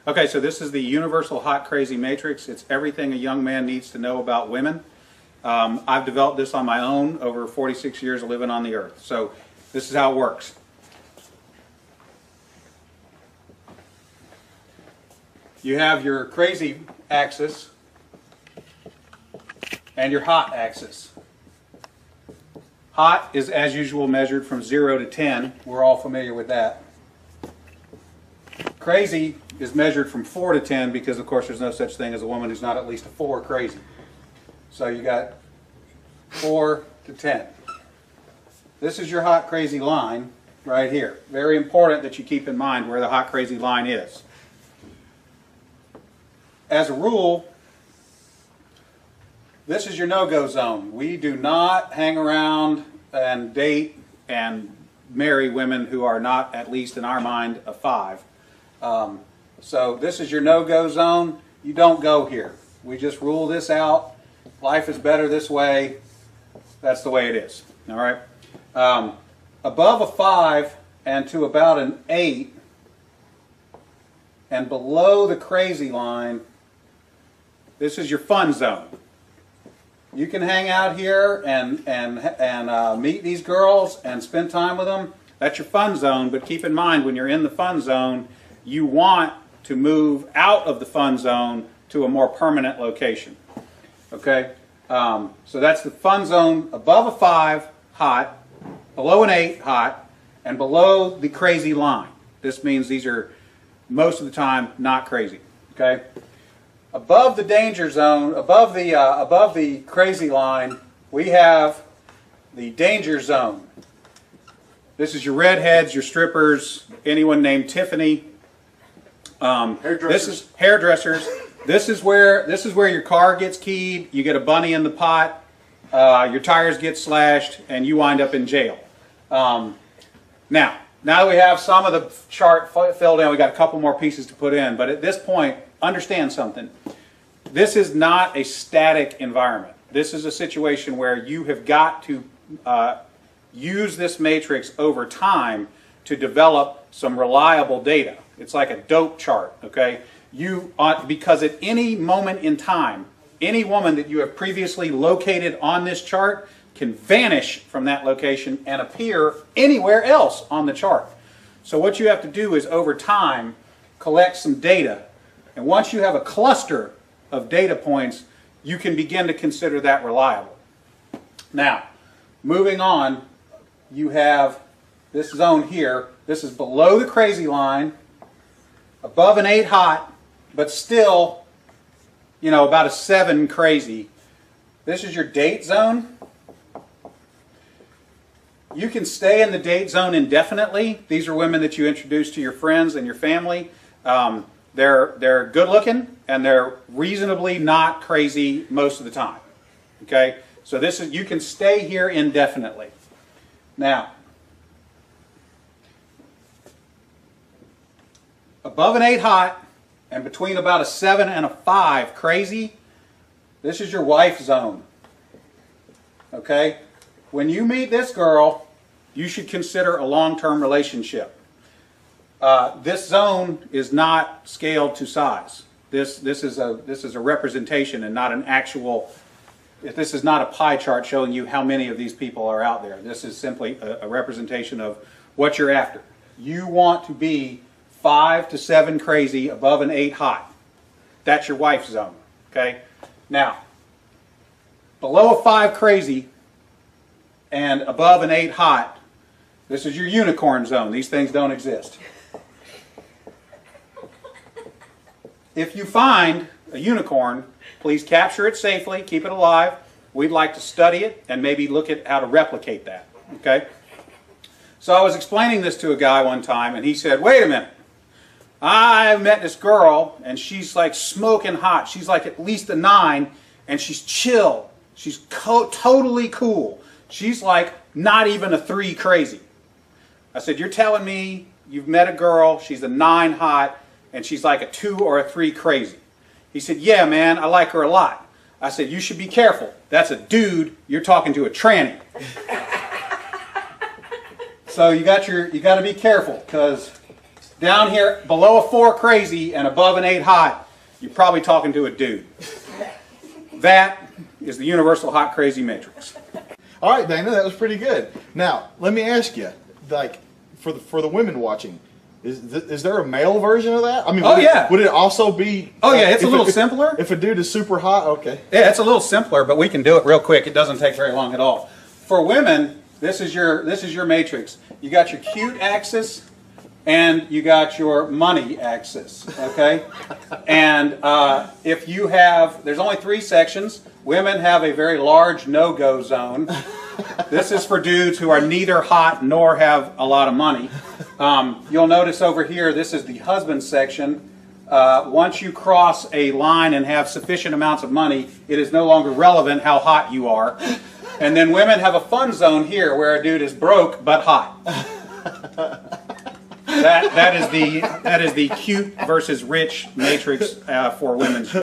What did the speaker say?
Okay, so this is the universal hot crazy matrix. It's everything a young man needs to know about women. I've developed this on my own over 46 years of living on the earth. So this is how it works. You have your crazy axis and your hot axis. Hot is, as usual, measured from 0 to 10. We're all familiar with that. Crazy is measured from 4 to 10 because, of course, there's no such thing as a woman who's not at least a 4 crazy. So you got 4 to 10. This is your hot crazy line right here. Very important that you keep in mind where the hot crazy line is. As a rule, this is your no-go zone. We do not hang around and date and marry women who are not, at least in our mind, a 5. So this is your no-go zone. You don't go here. We just rule this out. Life is better this way. That's the way it is. All right. Above a 5 and to about an 8 and below the crazy line, this is your fun zone. You can hang out here and meet these girls and spend time with them. That's your fun zone, but keep in mind when you're in the fun zone, you want to move out of the fun zone to a more permanent location. Okay? So that's the fun zone above a 5, hot, below an 8, hot, and below the crazy line. This means these are most of the time not crazy. Okay? Above the danger zone, above the crazy line, we have the danger zone. This is your redheads, your strippers, anyone named Tiffany. This is hairdressers. This is where your car gets keyed. You get a bunny in the pot. Your tires get slashed, and you wind up in jail. Now that we have some of the chart filled in, we got a couple more pieces to put in. But at this point, understand something. This is not a static environment. This is a situation where you have got to use this matrix over time to develop some reliable data. It's like a dope chart, okay? Because at any moment in time, any woman that you have previously located on this chart can vanish from that location and appear anywhere else on the chart. So what you have to do is over time collect some data, and once you have a cluster of data points, you can begin to consider that reliable. Now, moving on, you have this zone here. This is below the crazy line, above an 8 hot, but still, you know, about a 7 crazy. This is your date zone. You can stay in the date zone indefinitely. These are women that you introduce to your friends and your family. They're good looking and they're reasonably not crazy most of the time. Okay? So this is, you can stay here indefinitely. Now, above an 8 hot and between about a 7 and a 5 crazy, this is your wife zone. Okay? When you meet this girl, you should consider a long-term relationship. This zone is not scaled to size. This is a representation and not an actual. This is not a pie chart showing you how many of these people are out there. This is simply a representation of what you're after. You want to be 5 to 7 crazy, above an 8 hot. That's your wife zone. Okay. Now, below a 5 crazy and above an 8 hot, this is your unicorn zone. These things don't exist. If you find a unicorn, please capture it safely, keep it alive. We'd like to study it and maybe look at how to replicate that. Okay? So I was explaining this to a guy one time and he said, wait a minute. I met this girl and she's like smoking hot. She's like at least a 9 and she's chill. She's totally cool. She's like not even a 3 crazy. I said, you're telling me you've met a girl, she's a 9 hot, and she's like a 2 or a 3 crazy. He said, yeah, man, I like her a lot. I said, you should be careful. That's a dude. You're talking to a tranny. So you got to be careful because Down here, below a 4 crazy and above an 8 hot, you're probably talking to a dude. That is the universal hot crazy matrix. All right, Dana, that was pretty good. Now, let me ask you, like, for the women watching, is there a male version of that? I mean, would it also be? Oh yeah, it's a little simpler. If a dude is super hot, okay. Yeah, it's a little simpler, but we can do it real quick. It doesn't take very long at all. For women, this is your matrix. You got your cute axis, and you got your money axis. Okay, and if you have, there's only 3 sections. Women have a very large no-go zone. This is for dudes who are neither hot nor have a lot of money. You'll notice over here, this is the husband section. Once you cross a line and have sufficient amounts of money, it is no longer relevant how hot you are. And then women have a fun zone here where a dude is broke but hot. That is the cute versus rich matrix for women's